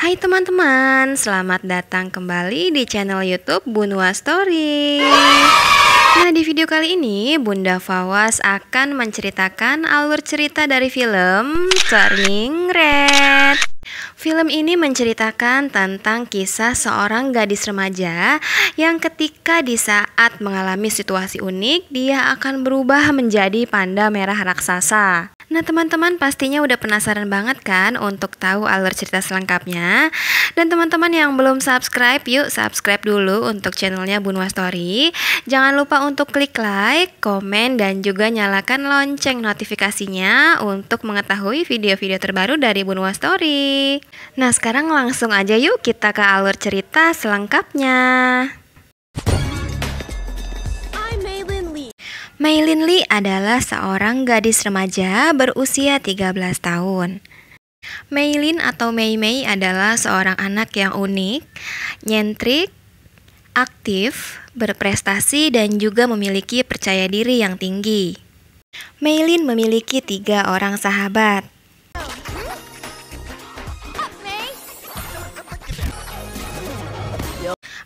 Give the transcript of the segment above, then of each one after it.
Hai teman-teman, selamat datang kembali di channel YouTube Bunwa Story. Nah, di video kali ini Bunda Fawaz akan menceritakan alur cerita dari film Turning Red. Film ini menceritakan tentang kisah seorang gadis remaja yang ketika di saat mengalami situasi unik, dia akan berubah menjadi panda merah raksasa. Nah, teman-teman pastinya udah penasaran banget kan untuk tahu alur cerita selengkapnya. Dan teman-teman yang belum subscribe, yuk subscribe dulu untuk channelnya Bunwa Story. Jangan lupa untuk klik like, komen, dan juga nyalakan lonceng notifikasinya untuk mengetahui video-video terbaru dari Bunwa Story. Nah, sekarang langsung aja yuk kita ke alur cerita selengkapnya. Maylin Lee adalah seorang gadis remaja berusia 13 tahun. Maylin atau Mei Mei adalah seorang anak yang unik, nyentrik, aktif, berprestasi, dan juga memiliki percaya diri yang tinggi. Maylin memiliki 3 orang sahabat.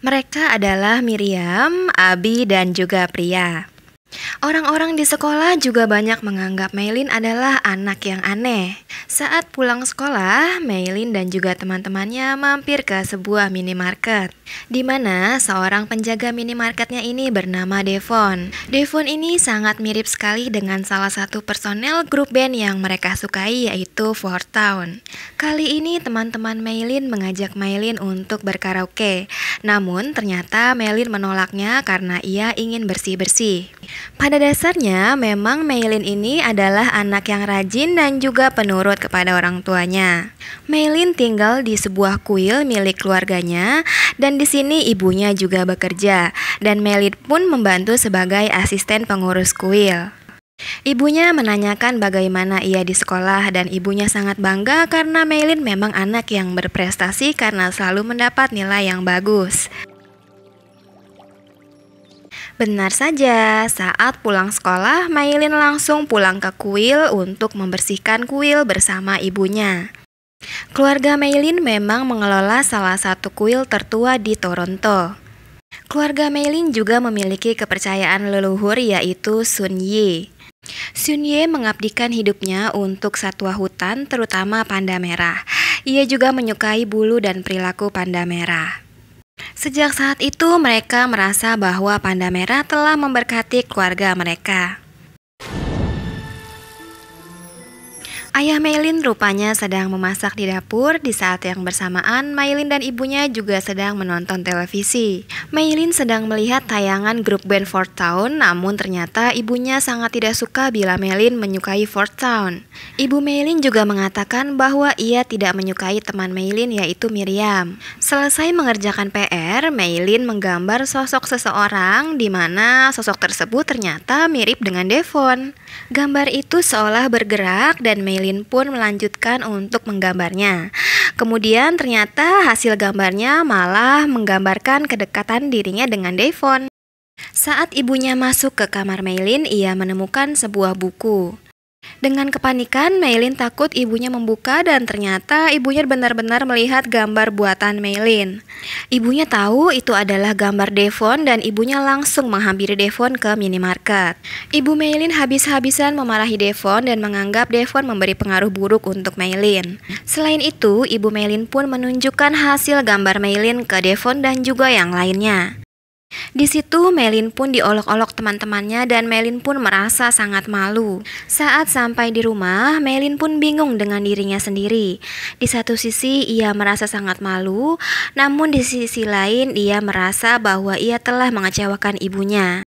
Mereka adalah Miriam, Abi, dan juga Priya. Orang-orang di sekolah juga banyak menganggap Maylin adalah anak yang aneh. Saat pulang sekolah, Maylin dan juga teman-temannya mampir ke sebuah minimarket, di mana seorang penjaga minimarketnya ini bernama Devon. Devon ini sangat mirip sekali dengan salah satu personel grup band yang mereka sukai, yaitu Four Town. Kali ini teman-teman Maylin mengajak Maylin untuk berkaraoke, namun ternyata Maylin menolaknya karena ia ingin bersih-bersih. Pada dasarnya memang Maylin ini adalah anak yang rajin dan juga penurut kepada orang tuanya. Maylin tinggal di sebuah kuil milik keluarganya dan di sini ibunya juga bekerja dan Maylin pun membantu sebagai asisten pengurus kuil. Ibunya menanyakan bagaimana ia di sekolah dan ibunya sangat bangga karena Maylin memang anak yang berprestasi karena selalu mendapat nilai yang bagus. Benar saja, saat pulang sekolah, Maylin langsung pulang ke kuil untuk membersihkan kuil bersama ibunya. Keluarga Maylin memang mengelola salah satu kuil tertua di Toronto. Keluarga Maylin juga memiliki kepercayaan leluhur yaitu Sun Ye. Sun Ye mengabdikan hidupnya untuk satwa hutan terutama panda merah. Ia juga menyukai bulu dan perilaku panda merah. Sejak saat itu mereka merasa bahwa panda merah telah memberkati keluarga mereka. Ayah Maylin rupanya sedang memasak di dapur di saat yang bersamaan Maylin dan ibunya juga sedang menonton televisi. Maylin sedang melihat tayangan grup band Four Town, namun ternyata ibunya sangat tidak suka bila Maylin menyukai Four Town. Ibu Maylin juga mengatakan bahwa ia tidak menyukai teman Maylin yaitu Miriam. Selesai mengerjakan PR, Maylin menggambar sosok seseorang di mana sosok tersebut ternyata mirip dengan Devon. Gambar itu seolah bergerak dan Maylin pun melanjutkan untuk menggambarnya. Kemudian ternyata hasil gambarnya malah menggambarkan kedekatan dirinya dengan Devon. Saat ibunya masuk ke kamar Maylin, ia menemukan sebuah buku. Dengan kepanikan, Maylin takut ibunya membuka dan ternyata ibunya benar-benar melihat gambar buatan Maylin. Ibunya tahu itu adalah gambar Devon dan ibunya langsung menghampiri Devon ke minimarket. Ibu Maylin habis-habisan memarahi Devon dan menganggap Devon memberi pengaruh buruk untuk Maylin. Selain itu, ibu Maylin pun menunjukkan hasil gambar Maylin ke Devon dan juga yang lainnya. Di situ Maylin pun diolok-olok teman-temannya dan Maylin pun merasa sangat malu. Saat sampai di rumah, Maylin pun bingung dengan dirinya sendiri. Di satu sisi ia merasa sangat malu, namun di sisi lain ia merasa bahwa ia telah mengecewakan ibunya.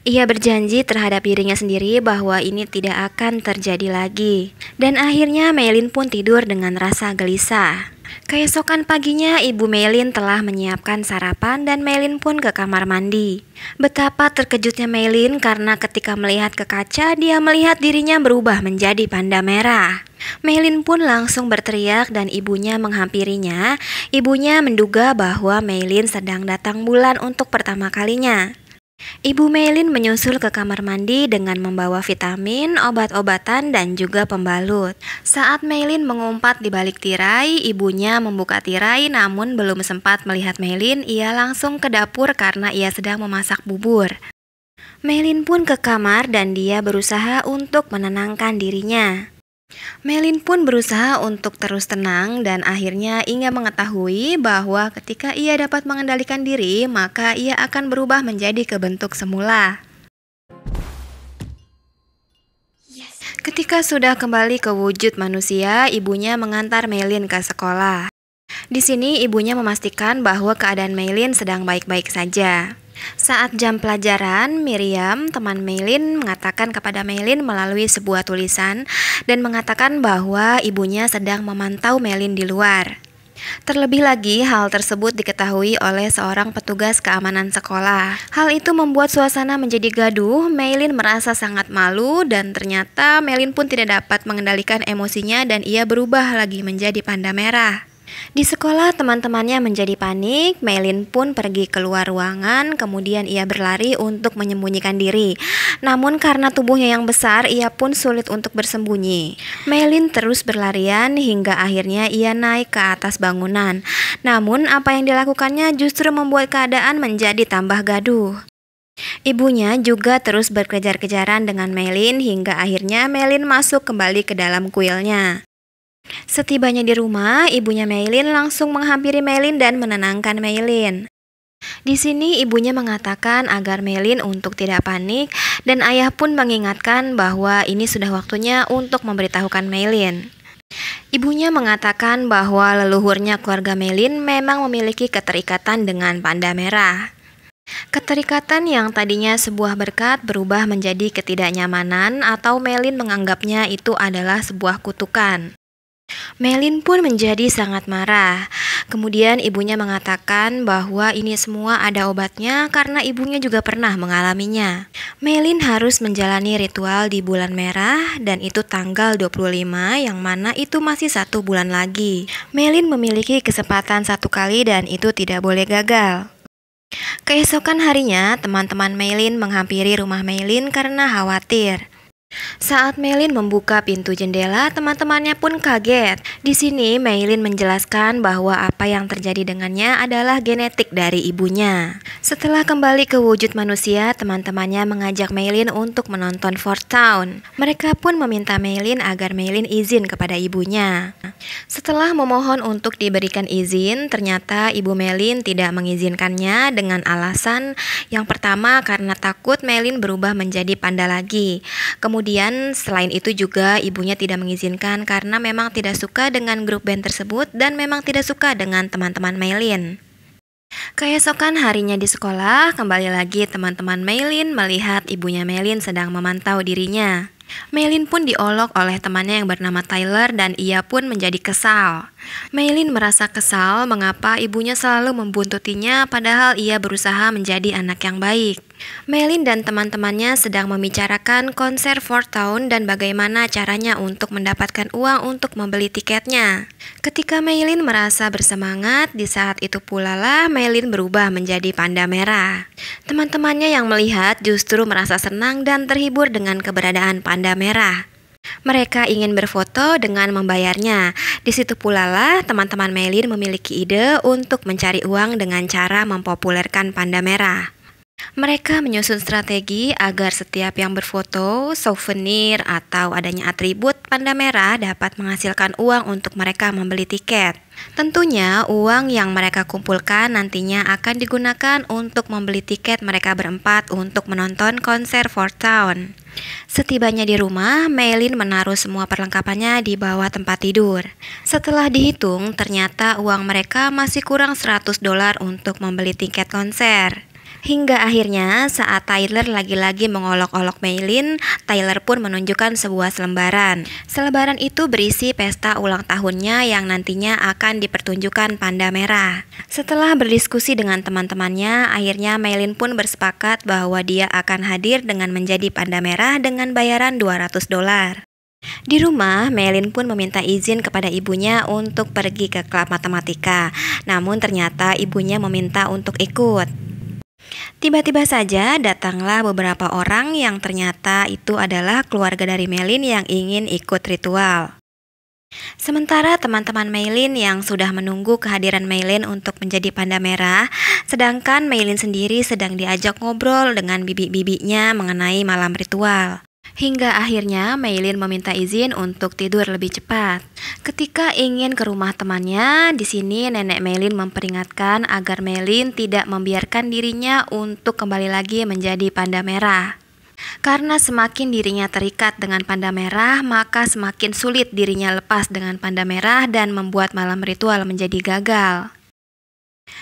Ia berjanji terhadap dirinya sendiri bahwa ini tidak akan terjadi lagi. Dan akhirnya Maylin pun tidur dengan rasa gelisah. Keesokan paginya, ibu Maylin telah menyiapkan sarapan dan Maylin pun ke kamar mandi. Betapa terkejutnya Maylin karena ketika melihat ke kaca, dia melihat dirinya berubah menjadi panda merah. Maylin pun langsung berteriak dan ibunya menghampirinya. Ibunya menduga bahwa Maylin sedang datang bulan untuk pertama kalinya. Ibu Maylin menyusul ke kamar mandi dengan membawa vitamin, obat-obatan, dan juga pembalut. Saat Maylin mengumpat di balik tirai, ibunya membuka tirai namun belum sempat melihat Maylin, ia langsung ke dapur karena ia sedang memasak bubur. Maylin pun ke kamar dan dia berusaha untuk menenangkan dirinya. Maylin pun berusaha untuk terus tenang dan akhirnya ia mengetahui bahwa ketika ia dapat mengendalikan diri, maka ia akan berubah menjadi ke bentuk semula. Ketika sudah kembali ke wujud manusia, ibunya mengantar Maylin ke sekolah. Di sini ibunya memastikan bahwa keadaan Maylin sedang baik-baik saja. Saat jam pelajaran, Miriam, teman Maylin, mengatakan kepada Maylin melalui sebuah tulisan dan mengatakan bahwa ibunya sedang memantau Maylin di luar. Terlebih lagi, hal tersebut diketahui oleh seorang petugas keamanan sekolah. Hal itu membuat suasana menjadi gaduh. Maylin merasa sangat malu dan ternyata Maylin pun tidak dapat mengendalikan emosinya dan ia berubah lagi menjadi panda merah. Di sekolah teman-temannya menjadi panik, Maylin pun pergi keluar ruangan, kemudian ia berlari untuk menyembunyikan diri. Namun karena tubuhnya yang besar, ia pun sulit untuk bersembunyi. Maylin terus berlarian hingga akhirnya ia naik ke atas bangunan. Namun apa yang dilakukannya justru membuat keadaan menjadi tambah gaduh. Ibunya juga terus berkejar-kejaran dengan Maylin hingga akhirnya Maylin masuk kembali ke dalam kuilnya. Setibanya di rumah, ibunya Maylin langsung menghampiri Maylin dan menenangkan Maylin. Di sini ibunya mengatakan agar Maylin untuk tidak panik dan ayah pun mengingatkan bahwa ini sudah waktunya untuk memberitahukan Maylin. Ibunya mengatakan bahwa leluhurnya keluarga Maylin memang memiliki keterikatan dengan panda merah. Keterikatan yang tadinya sebuah berkat berubah menjadi ketidaknyamanan atau Maylin menganggapnya itu adalah sebuah kutukan. Maylin pun menjadi sangat marah. Kemudian ibunya mengatakan bahwa ini semua ada obatnya karena ibunya juga pernah mengalaminya. Maylin harus menjalani ritual di bulan merah dan itu tanggal 25 yang mana itu masih 1 bulan lagi. Maylin memiliki kesempatan 1 kali dan itu tidak boleh gagal. Keesokan harinya, teman-teman Maylin menghampiri rumah Maylin karena khawatir. Saat Maylin membuka pintu jendela, teman-temannya pun kaget. Di sini Maylin menjelaskan bahwa apa yang terjadi dengannya adalah genetik dari ibunya. Setelah kembali ke wujud manusia, teman-temannya mengajak Maylin untuk menonton Fort Town. Mereka pun meminta Maylin agar Maylin izin kepada ibunya. Setelah memohon untuk diberikan izin, ternyata ibu Maylin tidak mengizinkannya dengan alasan yang pertama karena takut Maylin berubah menjadi panda lagi. Kemudian selain itu juga ibunya tidak mengizinkan karena memang tidak suka dengan grup band tersebut dan memang tidak suka dengan teman-teman Maylin. Keesokan harinya di sekolah, kembali lagi teman-teman Maylin melihat ibunya Maylin sedang memantau dirinya. Maylin pun diolok oleh temannya yang bernama Tyler dan ia pun menjadi kesal. Maylin merasa kesal mengapa ibunya selalu membuntutinya padahal ia berusaha menjadi anak yang baik. Maylin dan teman-temannya sedang membicarakan konser Fort Town dan bagaimana caranya untuk mendapatkan uang untuk membeli tiketnya. Ketika Maylin merasa bersemangat, di saat itu pula lah Maylin berubah menjadi panda merah. Teman-temannya yang melihat justru merasa senang dan terhibur dengan keberadaan panda merah. Mereka ingin berfoto dengan membayarnya. Di situ pula lah teman-teman Maylin memiliki ide untuk mencari uang dengan cara mempopulerkan panda merah. Mereka menyusun strategi agar setiap yang berfoto, souvenir, atau adanya atribut panda merah dapat menghasilkan uang untuk mereka membeli tiket. Tentunya uang yang mereka kumpulkan nantinya akan digunakan untuk membeli tiket mereka berempat untuk menonton konser Fort Town. Setibanya di rumah, Maylin menaruh semua perlengkapannya di bawah tempat tidur. Setelah dihitung, ternyata uang mereka masih kurang $100 untuk membeli tiket konser. Hingga akhirnya saat Tyler lagi-lagi mengolok-olok Maylin, Tyler pun menunjukkan sebuah selebaran. Selebaran itu berisi pesta ulang tahunnya yang nantinya akan dipertunjukkan panda merah. Setelah berdiskusi dengan teman-temannya, akhirnya Maylin pun bersepakat bahwa dia akan hadir dengan menjadi panda merah dengan bayaran $200. Di rumah, Maylin pun meminta izin kepada ibunya untuk pergi ke klub matematika. Namun ternyata ibunya meminta untuk ikut. Tiba-tiba saja datanglah beberapa orang yang ternyata itu adalah keluarga dari Meilin yang ingin ikut ritual. Sementara teman-teman Meilin yang sudah menunggu kehadiran Meilin untuk menjadi panda merah, sedangkan Meilin sendiri sedang diajak ngobrol dengan bibi-bibinya mengenai malam ritual. Hingga akhirnya Meilin meminta izin untuk tidur lebih cepat. Ketika ingin ke rumah temannya, di sini nenek Meilin memperingatkan agar Meilin tidak membiarkan dirinya untuk kembali lagi menjadi panda merah. Karena semakin dirinya terikat dengan panda merah, maka semakin sulit dirinya lepas dengan panda merah dan membuat malam ritual menjadi gagal.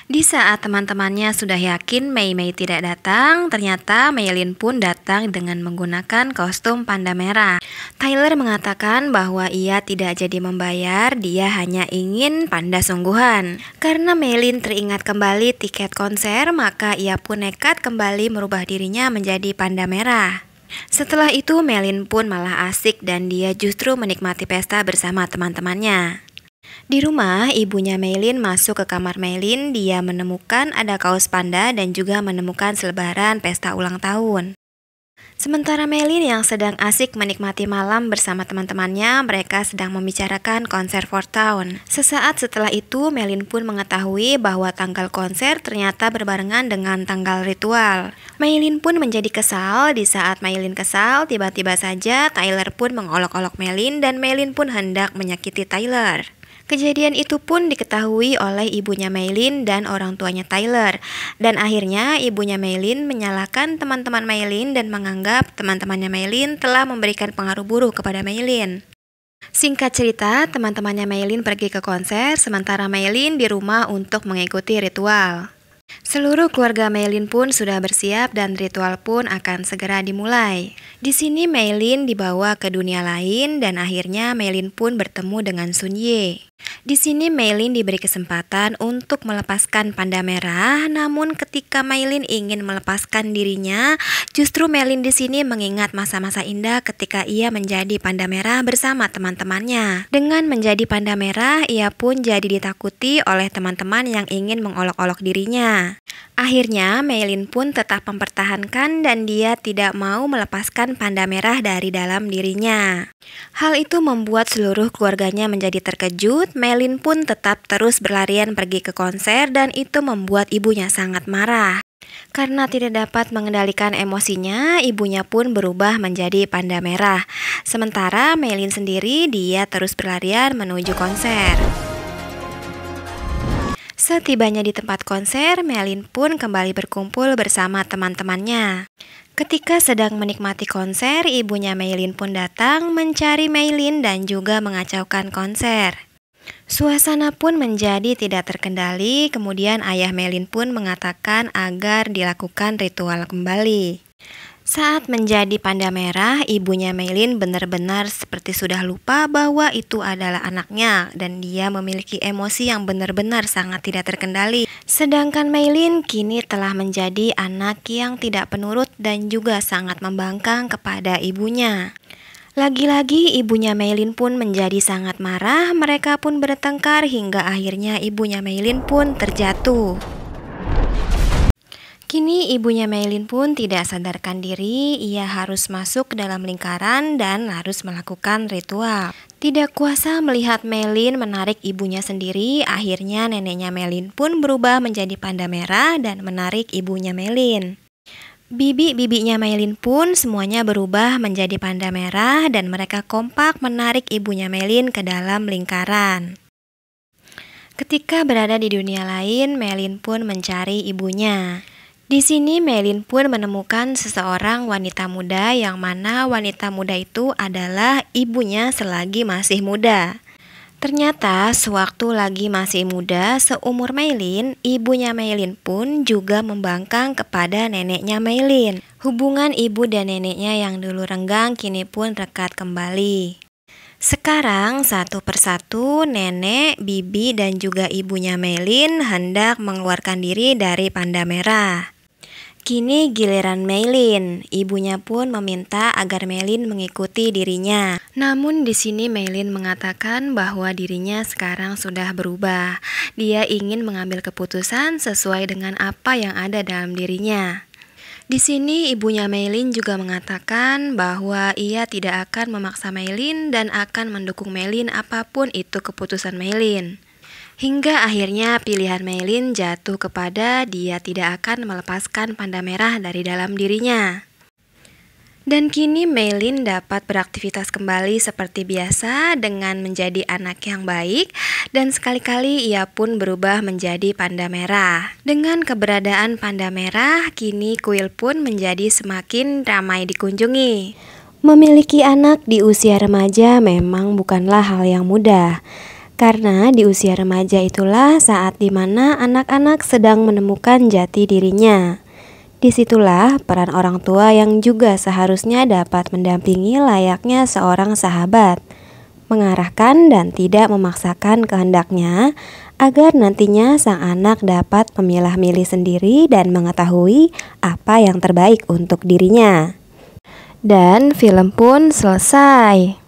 Di saat teman-temannya sudah yakin Mei tidak datang, ternyata Meilin pun datang dengan menggunakan kostum panda merah. Tyler mengatakan bahwa ia tidak jadi membayar, dia hanya ingin panda sungguhan. Karena Meilin teringat kembali tiket konser, maka ia pun nekat kembali merubah dirinya menjadi panda merah. Setelah itu Meilin pun malah asik dan dia justru menikmati pesta bersama teman-temannya. Di rumah, ibunya Meilin masuk ke kamar Meilin. Dia menemukan ada kaos panda dan juga menemukan selebaran pesta ulang tahun. Sementara Meilin yang sedang asik menikmati malam bersama teman-temannya, mereka sedang membicarakan konser Four Town. Sesaat setelah itu, Meilin pun mengetahui bahwa tanggal konser ternyata berbarengan dengan tanggal ritual. Meilin pun menjadi kesal. Di saat Meilin kesal, tiba-tiba saja Tyler pun mengolok-olok Meilin dan Meilin pun hendak menyakiti Tyler. Kejadian itu pun diketahui oleh ibunya Meilin dan orang tuanya Tyler. Dan akhirnya ibunya Meilin menyalahkan teman-teman Meilin dan menganggap teman-temannya Meilin telah memberikan pengaruh buruk kepada Meilin. Singkat cerita, teman-temannya Meilin pergi ke konser, sementara Meilin di rumah untuk mengikuti ritual. Seluruh keluarga Meilin pun sudah bersiap dan ritual pun akan segera dimulai. Di sini Meilin dibawa ke dunia lain dan akhirnya Meilin pun bertemu dengan Sun Ye. Di sini Meilin diberi kesempatan untuk melepaskan panda merah, namun ketika Meilin ingin melepaskan dirinya, justru Meilin di sini mengingat masa-masa indah ketika ia menjadi panda merah bersama teman-temannya. Dengan menjadi panda merah, ia pun jadi ditakuti oleh teman-teman yang ingin mengolok-olok dirinya. Akhirnya Meilin pun tetap mempertahankan dan dia tidak mau melepaskan panda merah dari dalam dirinya. Hal itu membuat seluruh keluarganya menjadi terkejut. Meilin pun tetap terus berlarian pergi ke konser dan itu membuat ibunya sangat marah. Karena tidak dapat mengendalikan emosinya, ibunya pun berubah menjadi panda merah. Sementara Meilin sendiri, dia terus berlarian menuju konser. Setibanya di tempat konser, Meilin pun kembali berkumpul bersama teman-temannya. Ketika sedang menikmati konser, ibunya Meilin pun datang mencari Meilin dan juga mengacaukan konser. Suasana pun menjadi tidak terkendali, kemudian ayah Meilin pun mengatakan agar dilakukan ritual kembali. Saat menjadi panda merah, ibunya Meilin benar-benar seperti sudah lupa bahwa itu adalah anaknya dan dia memiliki emosi yang benar-benar sangat tidak terkendali. Sedangkan Meilin kini telah menjadi anak yang tidak penurut dan juga sangat membangkang kepada ibunya. Lagi-lagi ibunya Meilin pun menjadi sangat marah, mereka pun bertengkar hingga akhirnya ibunya Meilin pun terjatuh. Kini ibunya Meilin pun tidak sadarkan diri, ia harus masuk ke dalam lingkaran dan harus melakukan ritual. Tidak kuasa melihat Meilin menarik ibunya sendiri, akhirnya neneknya Meilin pun berubah menjadi panda merah dan menarik ibunya Meilin. Bibi-bibinya Meilin pun semuanya berubah menjadi panda merah dan mereka kompak menarik ibunya Meilin ke dalam lingkaran. Ketika berada di dunia lain, Meilin pun mencari ibunya. Di sini Meilin pun menemukan seseorang wanita muda yang mana wanita muda itu adalah ibunya selagi masih muda. Ternyata sewaktu lagi masih muda, seumur Meilin, ibunya Meilin pun juga membangkang kepada neneknya Meilin. Hubungan ibu dan neneknya yang dulu renggang kini pun rekat kembali. Sekarang satu persatu nenek, bibi dan juga ibunya Meilin hendak mengeluarkan diri dari panda merah. Kini giliran Meilin, ibunya pun meminta agar Meilin mengikuti dirinya. Namun di sini Maylin mengatakan bahwa dirinya sekarang sudah berubah. Dia ingin mengambil keputusan sesuai dengan apa yang ada dalam dirinya. Di sini ibunya Maylin juga mengatakan bahwa ia tidak akan memaksa Maylin dan akan mendukung Maylin apapun itu keputusan Maylin. Hingga akhirnya pilihan Maylin jatuh kepada dia tidak akan melepaskan panda merah dari dalam dirinya. Dan kini Maylin dapat beraktivitas kembali seperti biasa dengan menjadi anak yang baik dan sekali-kali ia pun berubah menjadi panda merah. Dengan keberadaan panda merah, kini kuil pun menjadi semakin ramai dikunjungi. Memiliki anak di usia remaja memang bukanlah hal yang mudah. Karena di usia remaja itulah saat dimana anak-anak sedang menemukan jati dirinya. Disitulah peran orang tua yang juga seharusnya dapat mendampingi layaknya seorang sahabat, mengarahkan dan tidak memaksakan kehendaknya agar nantinya sang anak dapat memilah-milih sendiri dan mengetahui apa yang terbaik untuk dirinya. Dan film pun selesai.